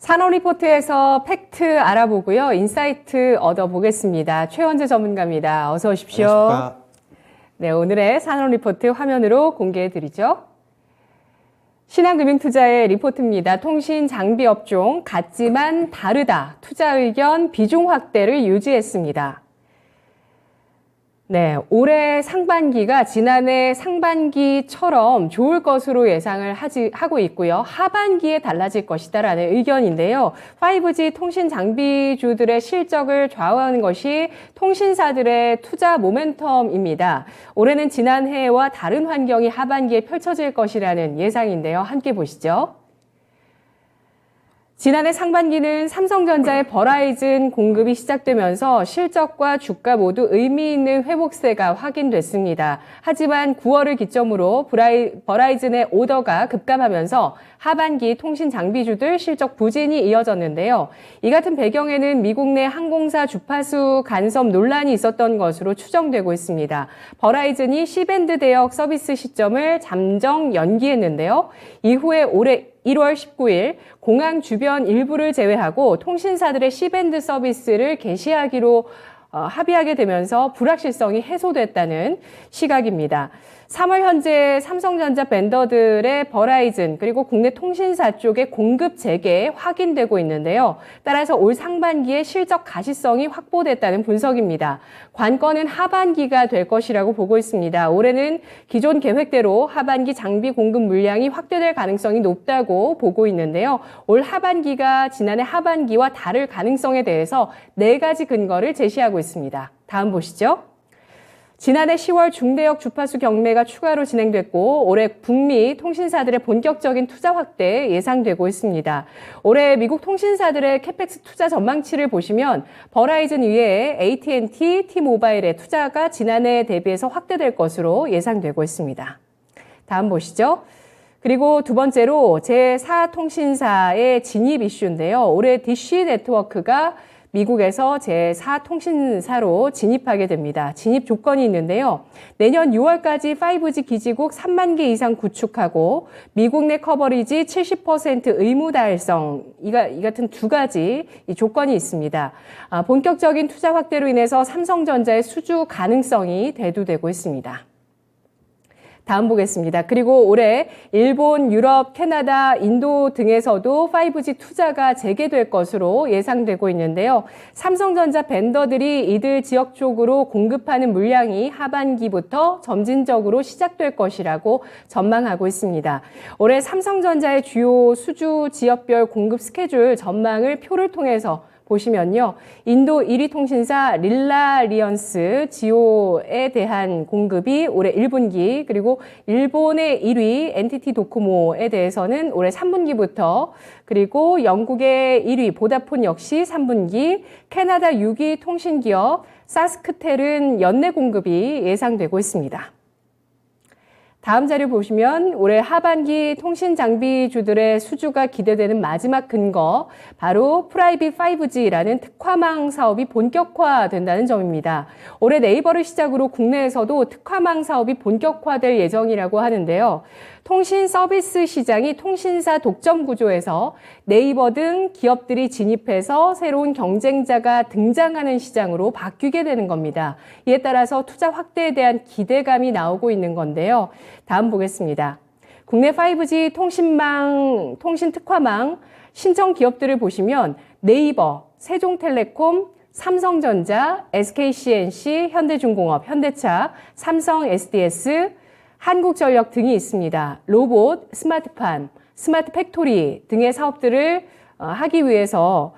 산업리포트에서 팩트 알아보고요. 인사이트 얻어보겠습니다. 최원재 전문가입니다. 어서 오십시오. 안녕하십니까. 네, 오늘의 산업리포트 화면으로 공개해드리죠. 신한금융투자의 리포트입니다. 통신장비업종 같지만 다르다. 투자 의견 비중 확대를 유지했습니다. 네, 올해 상반기가 지난해 상반기처럼 좋을 것으로 예상을 하고 있고요. 하반기에 달라질 것이다라는 의견인데요. 5G 통신 장비주들의 실적을 좌우하는 것이 통신사들의 투자 모멘텀입니다. 올해는 지난해와 다른 환경이 하반기에 펼쳐질 것이라는 예상인데요. 함께 보시죠. 지난해 상반기는 삼성전자의 버라이즌 공급이 시작되면서 실적과 주가 모두 의미 있는 회복세가 확인됐습니다. 하지만 9월을 기점으로 버라이즌의 오더가 급감하면서 하반기 통신 장비주들 실적 부진이 이어졌는데요. 이 같은 배경에는 미국 내 항공사 주파수 간섭 논란이 있었던 것으로 추정되고 있습니다. 버라이즌이 C밴드 대역 서비스 시점을 잠정 연기했는데요. 이후에 올해 1월 19일 공항 주변 일부를 제외하고 통신사들의 C밴드 서비스를 개시하기로 합의하게 되면서 불확실성이 해소됐다는 시각입니다. 3월 현재 삼성전자 벤더들의 버라이즌 그리고 국내 통신사 쪽의 공급 재개 확인되고 있는데요. 따라서 올 상반기에 실적 가시성이 확보됐다는 분석입니다. 관건은 하반기가 될 것이라고 보고 있습니다. 올해는 기존 계획대로 하반기 장비 공급 물량이 확대될 가능성이 높다고 보고 있는데요. 올 하반기가 지난해 하반기와 다를 가능성에 대해서 4가지 근거를 제시하고 있습니다. 다음 보시죠. 지난해 10월 중대역 주파수 경매가 추가로 진행됐고 올해 북미 통신사들의 본격적인 투자 확대 예상되고 있습니다. 올해 미국 통신사들의 캐펙스 투자 전망치를 보시면 버라이즌 이외에 AT&T, T-모바일의 투자가 지난해에 대비해서 확대될 것으로 예상되고 있습니다. 다음 보시죠. 그리고 두 번째로 제4통신사의 진입 이슈인데요. 올해 디시 네트워크가 미국에서 제4통신사로 진입하게 됩니다. 진입 조건이 있는데요. 내년 6월까지 5G 기지국 3만 개 이상 구축하고 미국 내 커버리지 70% 의무 달성 이 같은 2가지 조건이 있습니다. 본격적인 투자 확대로 인해서 삼성전자의 수주 가능성이 대두되고 있습니다. 다음 보겠습니다. 그리고 올해 일본, 유럽, 캐나다, 인도 등에서도 5G 투자가 재개될 것으로 예상되고 있는데요. 삼성전자 벤더들이 이들 지역 쪽으로 공급하는 물량이 하반기부터 점진적으로 시작될 것이라고 전망하고 있습니다. 올해 삼성전자의 주요 수주 지역별 공급 스케줄 전망을 표를 통해서 보시면요. 인도 1위 통신사 릴라리언스 지오에 대한 공급이 올해 1분기 그리고 일본의 1위 NTT 도코모에 대해서는 올해 3분기부터 그리고 영국의 1위 보다폰 역시 3분기 캐나다 6위 통신기업 사스크텔은 연내 공급이 예상되고 있습니다. 다음 자료 보시면 올해 하반기 통신 장비주들의 수주가 기대되는 마지막 근거 바로 프라이빗 5G라는 특화망 사업이 본격화된다는 점입니다. 올해 네이버를 시작으로 국내에서도 특화망 사업이 본격화될 예정이라고 하는데요. 통신 서비스 시장이 통신사 독점 구조에서 네이버 등 기업들이 진입해서 새로운 경쟁자가 등장하는 시장으로 바뀌게 되는 겁니다. 이에 따라서 투자 확대에 대한 기대감이 나오고 있는 건데요. 다음 보겠습니다. 국내 5G 통신망, 통신 특화망 신청 기업들을 보시면 네이버, 세종텔레콤, 삼성전자, SKCNC, 현대중공업, 현대차, 삼성 SDS, 한국전력 등이 있습니다. 로봇, 스마트팜, 스마트 팩토리 등의 사업들을 하기 위해서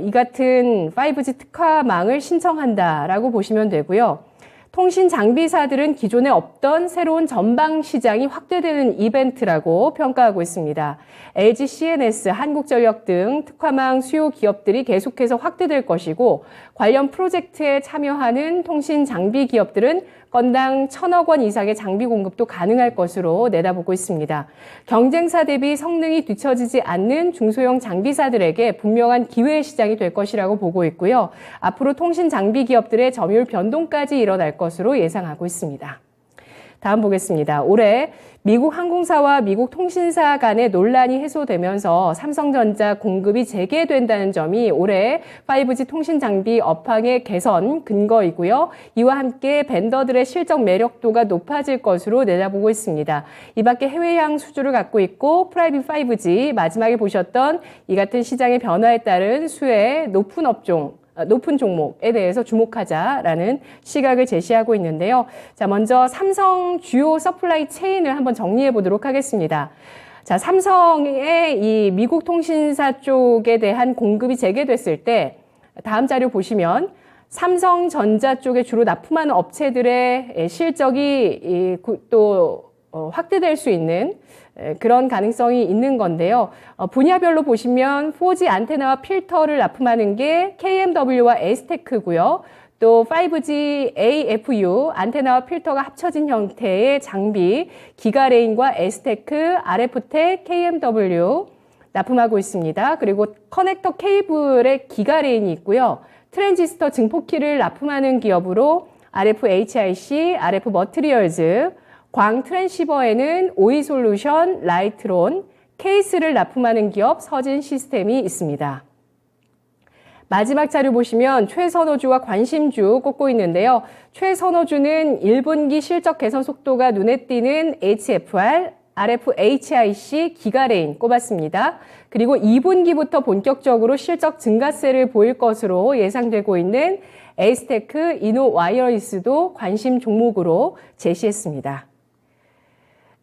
이 같은 5G 특화망을 신청한다라고 보시면 되고요. 통신 장비사들은 기존에 없던 새로운 전방 시장이 확대되는 이벤트라고 평가하고 있습니다. LG CNS, 한국전력 등 특화망 수요 기업들이 계속해서 확대될 것이고 관련 프로젝트에 참여하는 통신 장비 기업들은 건당 1,000억 원 이상의 장비 공급도 가능할 것으로 내다보고 있습니다. 경쟁사 대비 성능이 뒤처지지 않는 중소형 장비사들에게 분명한 기회의 시장이 될 것이라고 보고 있고요. 앞으로 통신 장비 기업들의 점유율 변동까지 일어날 것으로 예상하고 있습니다. 다음 보겠습니다. 올해 미국 항공사와 미국 통신사 간의 논란이 해소되면서 삼성전자 공급이 재개된다는 점이 올해 5G 통신 장비 업황의 개선 근거이고요. 이와 함께 벤더들의 실적 매력도가 높아질 것으로 내다보고 있습니다. 이 밖에 해외향 수주를 갖고 있고 프라이빗 5G 마지막에 보셨던 이 같은 시장의 변화에 따른 수혜 높은 종목에 대해서 주목하자라는 시각을 제시하고 있는데요. 자, 먼저 삼성 주요 서플라이 체인을 한번 정리해 보도록 하겠습니다. 자, 삼성의 이 미국 통신사 쪽에 대한 공급이 재개됐을 때 다음 자료 보시면 삼성전자 쪽에 주로 납품하는 업체들의 실적이 또 확대될 수 있는 그런 가능성이 있는 건데요. 분야별로 보시면 4G 안테나와 필터를 납품하는 게 KMW와 에스테크고요. 또 5G AFU 안테나와 필터가 합쳐진 형태의 장비 기가레인과 에스테크, RF텍, KMW 납품하고 있습니다. 그리고 커넥터 케이블에 기가레인이 있고요. 트랜지스터 증폭키를 납품하는 기업으로 RFHIC, RF 머티리얼즈, 광 트랜시버에는 오이솔루션, 라이트론, 케이스를 납품하는 기업 서진 시스템이 있습니다. 마지막 자료 보시면 최선호주와 관심주 꼽고 있는데요. 최선호주는 1분기 실적 개선 속도가 눈에 띄는 HFR, RFHIC, 기가레인 꼽았습니다. 그리고 2분기부터 본격적으로 실적 증가세를 보일 것으로 예상되고 있는 에이스테크, 이노와이어리스도 관심 종목으로 제시했습니다.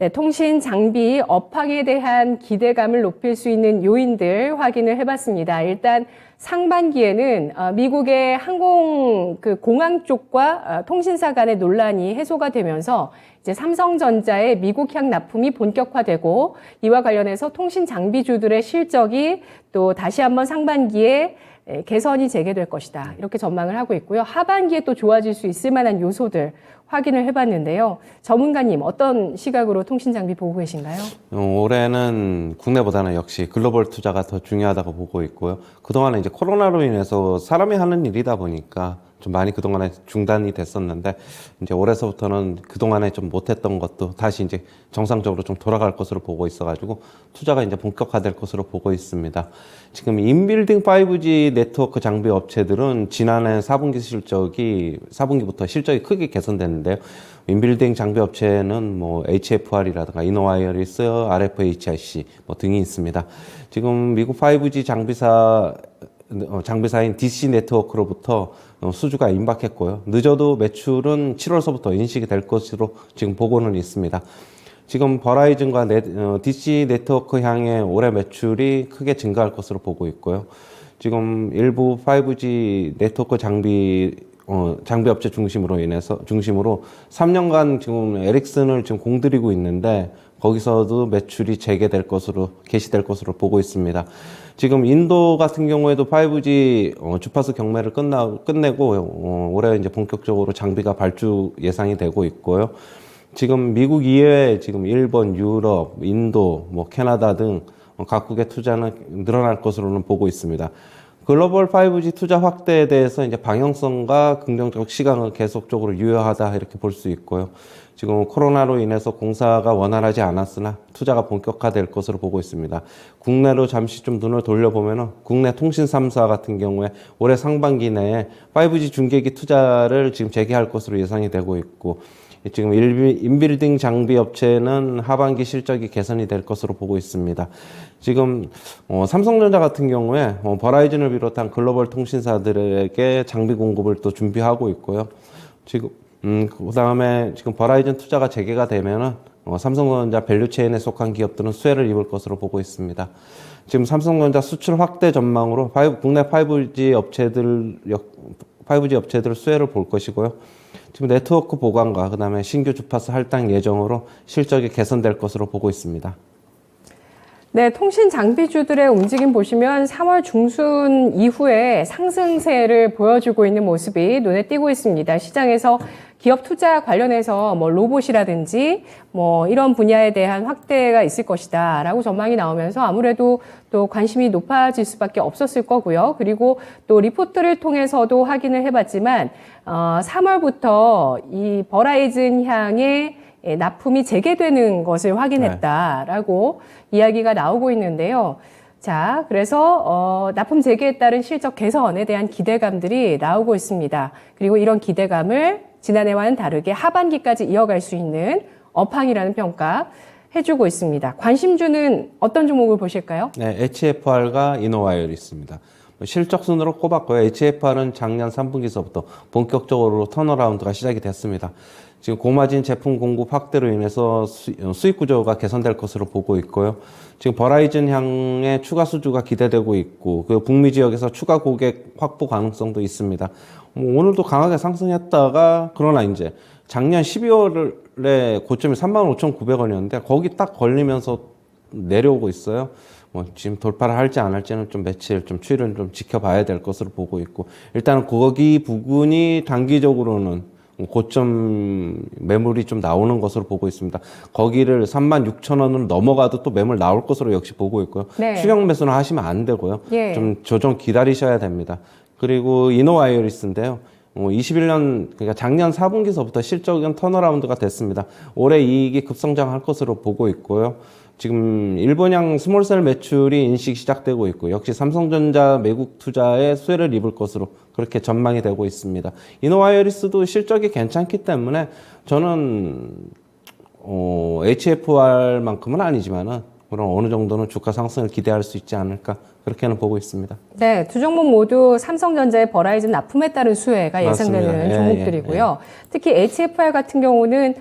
네, 통신 장비 업황에 대한 기대감을 높일 수 있는 요인들 확인을 해봤습니다. 일단 상반기에는 미국의 공항 쪽과 통신사 간의 논란이 해소가 되면서 이제 삼성전자의 미국향 납품이 본격화되고 이와 관련해서 통신 장비주들의 실적이 또 다시 한번 상반기에 개선이 재개될 것이다. 이렇게 전망을 하고 있고요. 하반기에 또 좋아질 수 있을 만한 요소들 확인을 해봤는데요. 전문가님 어떤 시각으로 통신장비 보고 계신가요? 올해는 국내보다는 역시 글로벌 투자가 더 중요하다고 보고 있고요. 그동안에 이제 코로나로 인해서 사람이 하는 일이다 보니까 좀 많이 그동안에 중단이 됐었는데 이제 올해서부터는 그동안에 좀 못했던 것도 다시 이제 정상적으로 좀 돌아갈 것으로 보고 있어가지고 투자가 이제 본격화될 것으로 보고 있습니다. 지금 인빌딩 5G 네트워크 장비 업체들은 지난해 4분기부터 실적이 크게 개선됐는데요. 인빌딩 장비 업체는 뭐 HFR이라든가 이노와이어리스, RFHIC 뭐 등이 있습니다. 지금 미국 5G 장비사인 DC 네트워크로부터 수주가 임박했고요. 늦어도 매출은 7월서부터 인식이 될 것으로 지금 보고는 있습니다. 지금 버라이즌과 DC 네트워크 향해 올해 매출이 크게 증가할 것으로 보고 있고요. 지금 일부 5G 네트워크 장비 업체 중심으로 3년간 지금 에릭슨을 지금 공들이고 있는데 거기서도 매출이 재개될 것으로 개시될 것으로 보고 있습니다. 지금 인도 같은 경우에도 5G 주파수 경매를 끝내고 올해 이제 본격적으로 장비가 발주 예상이 되고 있고요. 지금 미국 이외에 지금 일본, 유럽, 인도, 캐나다 등 각국의 투자는 늘어날 것으로는 보고 있습니다. 글로벌 5G 투자 확대에 대해서 이제 방향성과 긍정적 시각은 계속적으로 유효하다 이렇게 볼 수 있고요. 지금 코로나로 인해서 공사가 원활하지 않았으나 투자가 본격화될 것으로 보고 있습니다. 국내로 잠시 좀 눈을 돌려보면은 국내 통신 3사 같은 경우에 올해 상반기 내에 5G 중계기 투자를 지금 재개할 것으로 예상이 되고 있고 지금 인빌딩 장비 업체는 하반기 실적이 개선이 될 것으로 보고 있습니다. 지금 삼성전자 같은 경우에 버라이즌을 비롯한 글로벌 통신사들에게 장비 공급을 또 준비하고 있고요. 지금 그다음에 지금 버라이즌 투자가 재개가 되면은 삼성전자 밸류체인에 속한 기업들은 수혜를 입을 것으로 보고 있습니다. 지금 삼성전자 수출 확대 전망으로 국내 5G 업체들 수혜를 볼 것이고요. 지금 네트워크 보강과 그다음에 신규 주파수 할당 예정으로 실적이 개선될 것으로 보고 있습니다. 네, 통신 장비주들의 움직임 보시면 3월 중순 이후에 상승세를 보여주고 있는 모습이 눈에 띄고 있습니다. 시장에서 기업 투자 관련해서 로봇이라든지 이런 분야에 대한 확대가 있을 것이다 라고 전망이 나오면서 아무래도 또 관심이 높아질 수밖에 없었을 거고요. 그리고 또 리포트를 통해서도 확인을 해봤지만 3월부터 이 버라이즌 향의 납품이 재개되는 것을 확인했다라고 이야기가 나오고 있는데요. 자, 그래서 납품 재개에 따른 실적 개선에 대한 기대감들이 나오고 있습니다. 그리고 이런 기대감을 지난해와는 다르게 하반기까지 이어갈 수 있는 업황이라는 평가 해주고 있습니다. 관심주는 어떤 종목을 보실까요? 네, HFR과 이노와이어리스입니다. 실적 순으로 꼽았고요. HFR은 작년 3분기서부터 본격적으로 턴어라운드가 시작이 됐습니다. 지금 고마진 제품 공급 확대로 인해서 수익 구조가 개선될 것으로 보고 있고요. 지금 버라이즌 향의 추가 수주가 기대되고 있고, 그 북미 지역에서 추가 고객 확보 가능성도 있습니다. 오늘도 강하게 상승했다가, 그러나 이제 작년 12월에 고점이 35,900원이었는데 거기 딱 걸리면서 내려오고 있어요. 지금 돌파를 할지 안 할지는 좀 며칠 좀 추이를 좀 지켜봐야 될 것으로 보고 있고, 일단은 거기 부근이 단기적으로는 고점 매물이 좀 나오는 것으로 보고 있습니다. 거기를 36,000원을 넘어가도 또 매물 나올 것으로 역시 보고 있고요. 네. 추격 매수는 하시면 안 되고요. 예. 좀 조정 기다리셔야 됩니다. 그리고 이노와이어리스인데요. 21년, 그러니까 작년 4분기서부터 실적은 턴어라운드가 됐습니다. 올해 이익이 급성장할 것으로 보고 있고요. 지금 일본향 스몰셀 매출이 인식 시작되고 있고, 역시 삼성전자 매국 투자에 수혜를 입을 것으로 그렇게 전망이 되고 있습니다. 이노와이어리스도 실적이 괜찮기 때문에 저는 HFR만큼은 아니지만은 그런 어느 정도는 주가 상승을 기대할 수 있지 않을까, 그렇게는 보고 있습니다. 네, 두 종목 모두 삼성전자의 버라이즌 납품에 따른 수혜가 예상되는 맞습니다. 종목들이고요. 특히 HFR 같은 경우는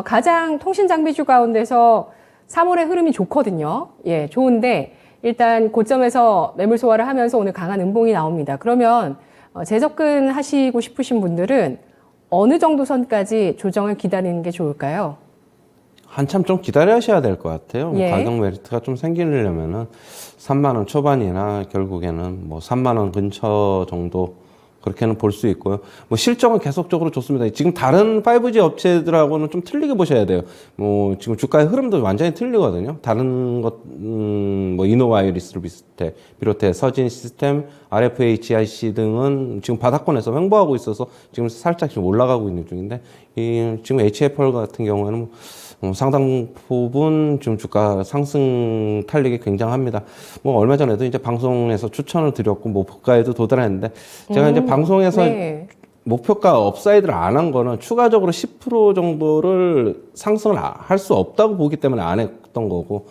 가장 통신 장비주 가운데서 3월의 흐름이 좋거든요. 예, 좋은데 일단 고점에서 매물 소화를 하면서 오늘 강한 음봉이 나옵니다. 그러면 재접근 하시고 싶으신 분들은 어느 정도 선까지 조정을 기다리는 게 좋을까요? 한참 좀 기다려야 될 것 같아요. 예. 가격 메리트가 좀 생기려면은 3만 원 초반이나 결국에는 3만 원 근처 정도 그렇게는 볼 수 있고요. 실적은 계속적으로 좋습니다. 지금 다른 5G 업체들하고는 좀 틀리게 보셔야 돼요. 지금 주가의 흐름도 완전히 틀리거든요. 다른 것, 이노와이어리스를 비롯해 서진 시스템, RFHIC 등은 지금 바닥권에서 횡보하고 있어서 지금 살짝 지금 올라가고 있는 중인데, 지금 HFR 같은 경우에는 상당 부분 지금 주가 상승 탄력이 굉장합니다. 얼마 전에도 이제 방송에서 추천을 드렸고, 목표가에도 도달했는데, 제가 이제 방송에서 네. 목표가 업사이드를 안 한 거는 추가적으로 10% 정도를 상승을 할 수 없다고 보기 때문에 안 했던 거고,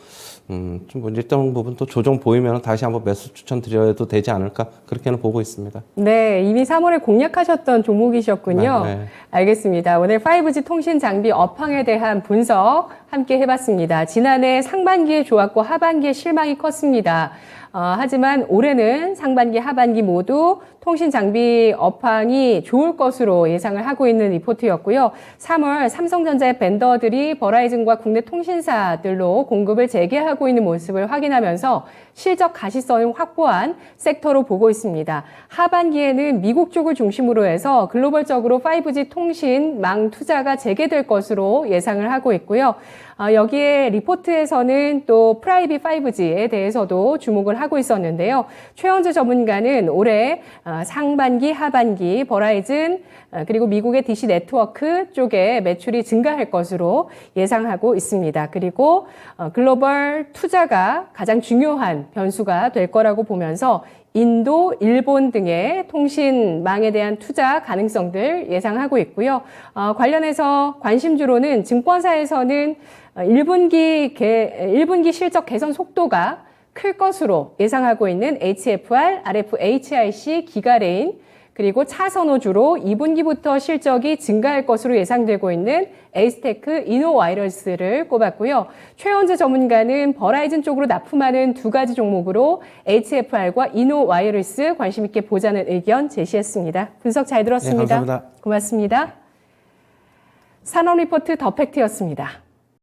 좀 일정 부분 또 조정 보이면 다시 한번 매수 추천 드려도 되지 않을까, 그렇게는 보고 있습니다. 네, 이미 3월에 공략하셨던 종목이셨군요. 네. 알겠습니다. 오늘 5G 통신 장비 업황에 대한 분석 함께 해봤습니다. 지난해 상반기에 좋았고 하반기에 실망이 컸습니다. 하지만 올해는 상반기, 하반기 모두 통신 장비 업황이 좋을 것으로 예상을 하고 있는 리포트였고요. 3월 삼성전자의 벤더들이 버라이즌과 국내 통신사들로 공급을 재개하고 있는 모습을 확인하면서 실적 가시성을 확보한 섹터로 보고 있습니다. 하반기에는 미국 쪽을 중심으로 해서 글로벌적으로 5G 통신망 투자가 재개될 것으로 예상을 하고 있고요. 여기에 리포트에서는 또 프라이빗 5G에 대해서도 주목을 하고 있었는데요. 최현주 전문가는 올해 상반기, 하반기 버라이즌 그리고 미국의 DC 네트워크 쪽에 매출이 증가할 것으로 예상하고 있습니다. 그리고 글로벌 투자가 가장 중요한 변수가 될 거라고 보면서 인도, 일본 등의 통신망에 대한 투자 가능성들 예상하고 있고요. 관련해서 관심주로는 증권사에서는 1분기 실적 개선 속도가 클 것으로 예상하고 있는 HFR, RFHIC, 기가레인, 그리고 차선호주로 2분기부터 실적이 증가할 것으로 예상되고 있는 에이스테크, 이노와이러스를 꼽았고요. 최원재 전문가는 버라이즌 쪽으로 납품하는 두 가지 종목으로 HFR과 이노와이러스 관심 있게 보자는 의견 제시했습니다. 분석 잘 들었습니다. 네, 감사합니다. 고맙습니다. 산업리포트 더 팩트였습니다.